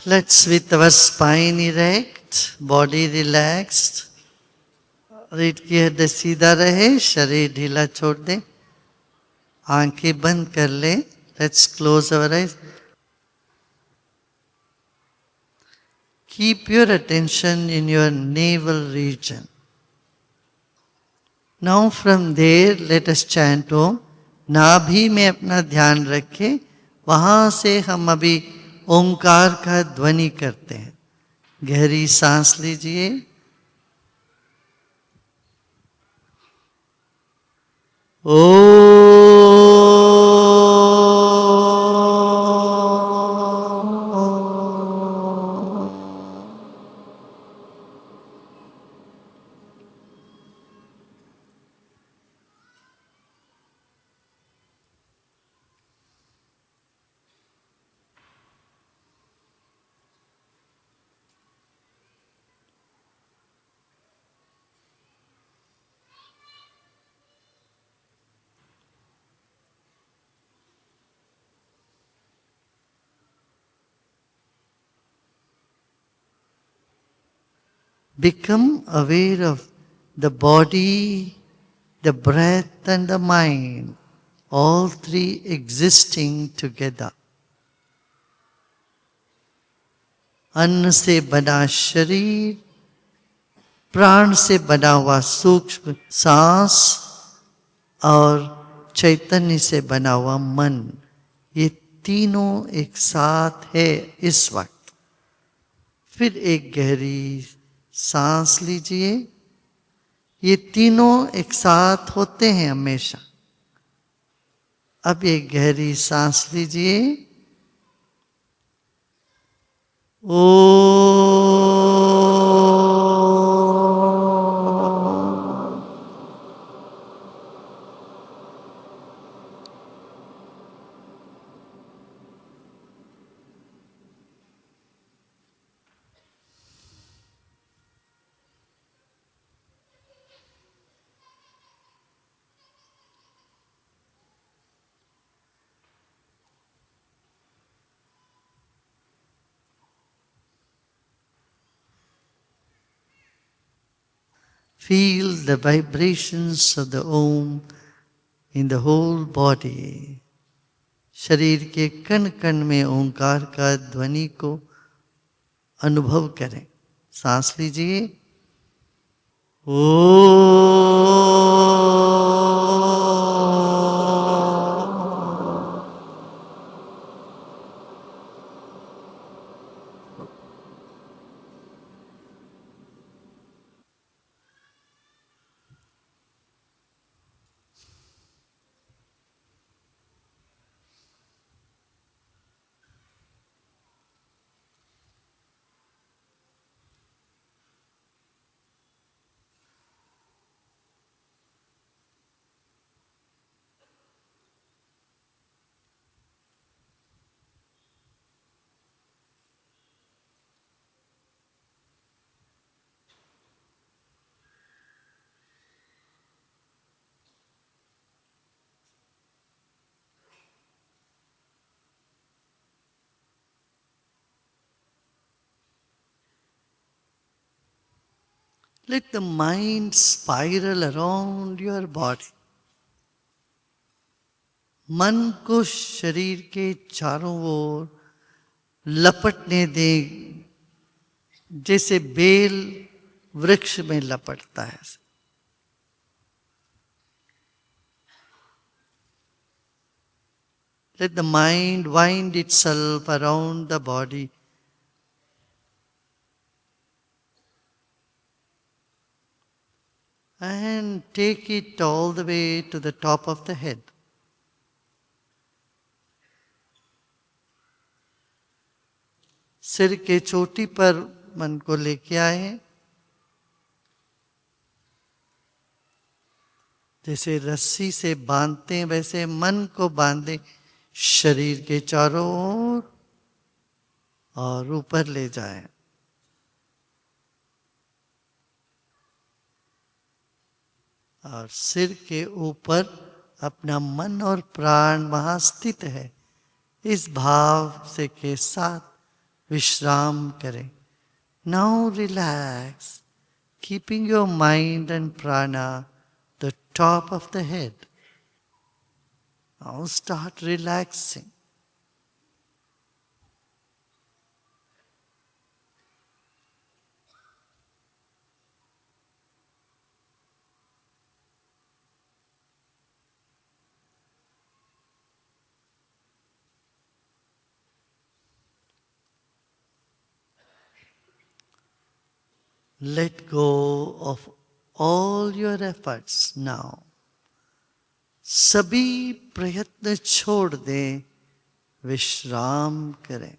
Let's with our spine erect, body relaxed. रीढ़ की हड्डी सीधा रहे, शरीर ढीला छोड़ दे, आंखें बंद कर ले. Let's close our eyes. Keep your attention in your navel region. Now from there let us chant Om. नाभि में अपना ध्यान रखें, वहां से हम अभी ओंकार का ध्वनि करते हैं. गहरी सांस लीजिए. Become aware of the body, the breath and the mind, all three existing together. अन्न से बना शरीर, प्राण से बना हुआ सूक्ष्म सांस और चैतन्य से बना हुआ मन, ये तीनों एक साथ है इस वक्त. फिर एक गहरी सांस लीजिए. ये तीनों एक साथ होते हैं हमेशा. अब एक गहरी सांस लीजिए. Feel the vibrations of the Om in the whole body. शरीर के कण कण में ओंकार का ध्वनि को अनुभव करें. सांस लीजिए. Let the mind spiral around your body. मन को शरीर के चारों ओर लपटने दें, जैसे बेल वृक्ष में लपटता है. Let the mind wind itself around the body. And take it all the way to the top of the head. सिर के चोटी पर मन को लेके आए. जैसे रस्सी से बांधते हैं वैसे मन को बांधे शरीर के चारों ओर और ऊपर ले जाएं. और सिर के ऊपर अपना मन और प्राण वहां स्थित है, इस भाव से के साथ विश्राम करें. Now relax, keeping your mind and prana the top of the head. Now start relaxing. Let go of all your efforts now. सभी प्रयत्न छोड़ दें, विश्राम करें.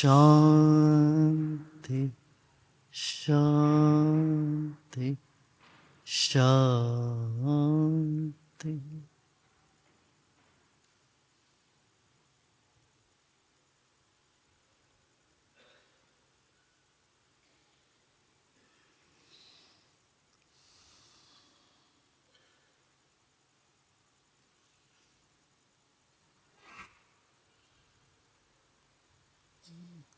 शांति शांति शांति।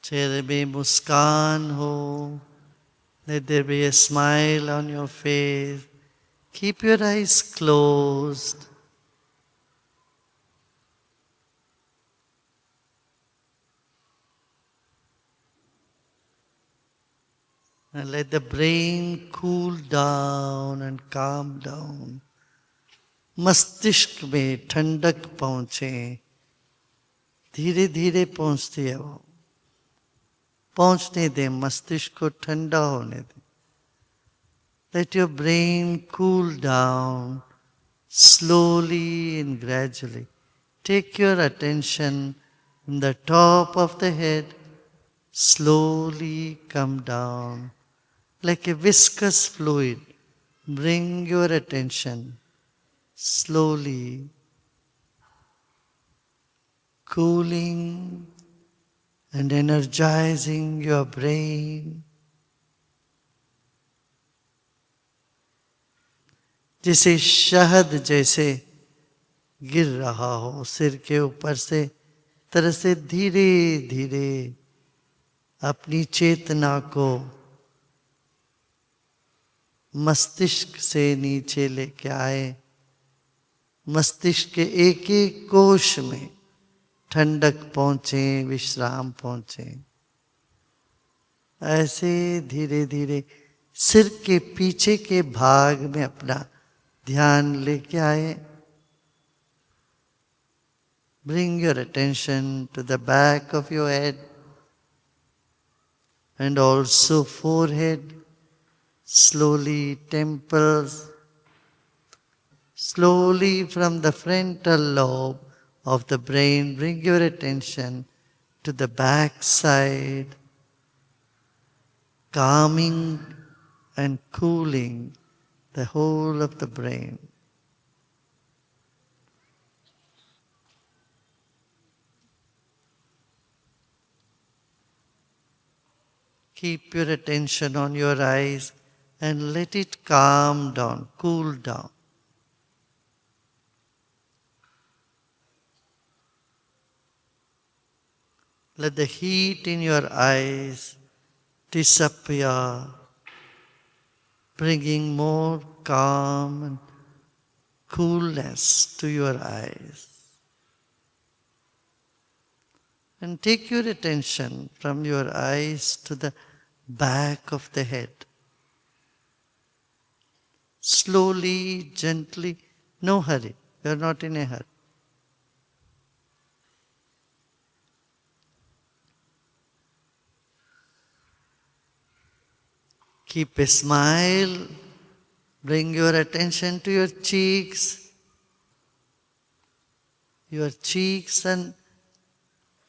चेहरे में मुस्कान हो, let there be a smile on your face. Keep your eyes closed. And let the brain cool down and calm down. मस्तिष्क में ठंडक पहुंचे, धीरे धीरे पहुंचती है वो, पहुंचने दे, मस्तिष्क को ठंडा होने दे. Let your brain cool down slowly and gradually. Take your attention from the top of the head, slowly come down like a viscous fluid. Bring your attention slowly, cooling and energizing your brain. जैसे शहद जैसे गिर रहा हो सिर के ऊपर से, तरह से धीरे धीरे अपनी चेतना को मस्तिष्क से नीचे लेके आए. मस्तिष्क के एक एक कोश में ठंडक पहुंचे, विश्राम पहुंचे. ऐसे धीरे धीरे सिर के पीछे के भाग में अपना ध्यान लेके आए. Bring your attention to the back of your head and also forehead, slowly temples, slowly from the frontal lobe of the brain. Bring your attention to the back side, calming and cooling the whole of the brain. Keep your attention on your eyes and let it calm down, cool down. Let the heat in your eyes disappear, bringing more calm and coolness to your eyes. And take your attention from your eyes to the back of the head. Slowly, gently, no hurry. You are not in a hurry. Keep a smile. Bring your attention to your cheeks. Your cheeks, and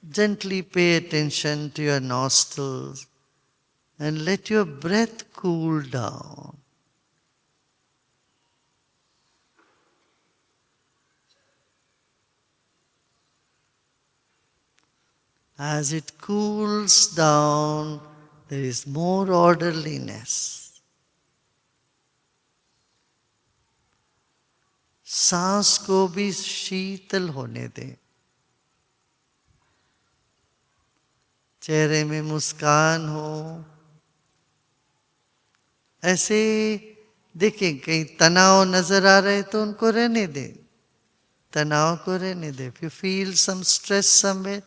gently pay attention to your nostrils and let your breath cool down. As it cools down, there is more orderliness. सांस को भी शीतल होने दें. चेहरे में मुस्कान हो. ऐसे देखें कहीं तनाव नजर आ रहे तो उनको रहने दें, तनाव को रहने दें. If you feel some stress somewhere,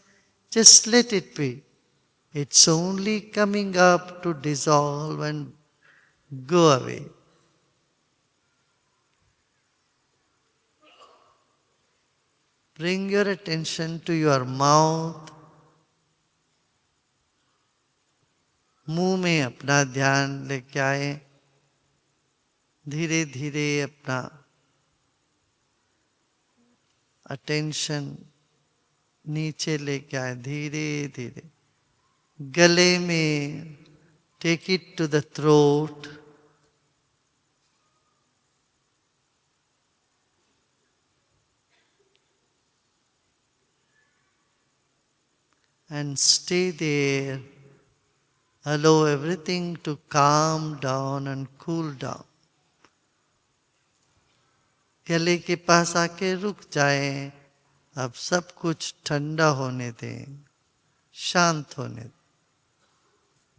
just let it be. It's only coming up to dissolve and go away. Bring your attention to your mouth. मुंह में अपना ध्यान लेके आए. धीरे धीरे अपना अटेंशन नीचे लेके आए, धीरे धीरे. गले में, take it to the throat. And stay there. Allow everything to calm down and cool down. गले के पास आके रुक जाएं. अब सब कुछ ठंडा होने दें, शांत होने दें.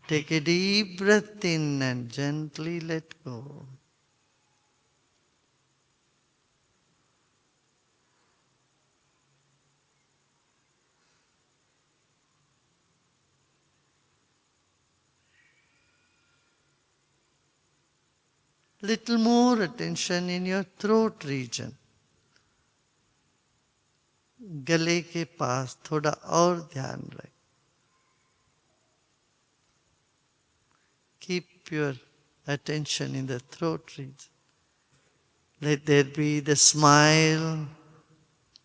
Take a deep breath in and gently let go. Little more attention in your throat region. गले के पास थोड़ा और ध्यान रखें. Keep your attention in the throat region. Let there be the smile,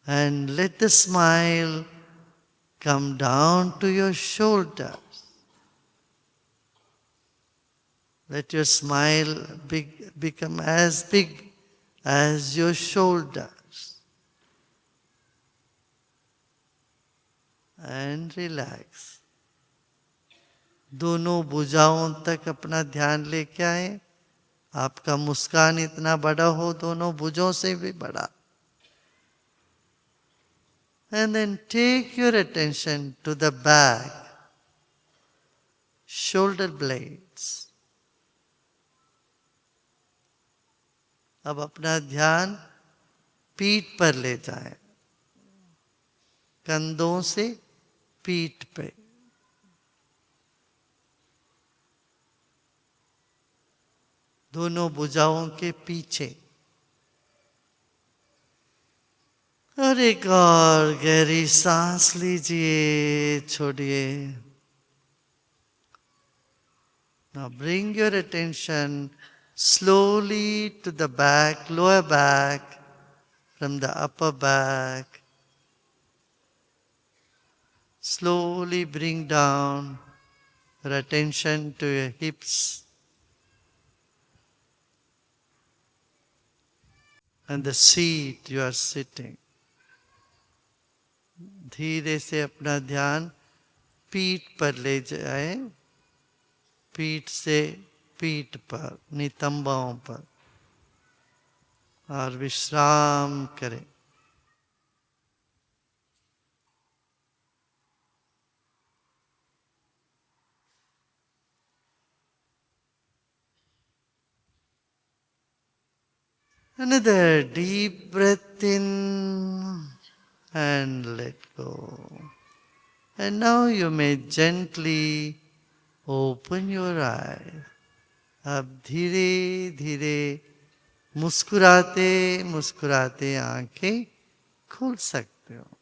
and let the smile come down to your shoulders. Let your smile become as big as your shoulders. And relax. दोनों भुजाओं तक अपना ध्यान लेके आए. आपका मुस्कान इतना बड़ा हो, दोनों भुजों से भी बड़ा. And then take your attention to the back, shoulder blades. अब अपना ध्यान पीठ पर ले जाएं. कंधों से पीठ पे. दोनों भुजाओं के पीछे. और एक और गहरी सांस लीजिए, छोड़िए. Now bring your attention slowly to the back, lower back, from the upper back. Slowly bring down your attention to your hips and the seat you are sitting. धीरे से अपना ध्यान पीठ पर ले जाए. पीठ से पीठ पर, नितंबों पर, और विश्राम करें. Another deep breath in and let go. And now you may gently open your eyes. अब धीरे धीरे मुस्कुराते मुस्कुराते आंखें खोल सकते हो.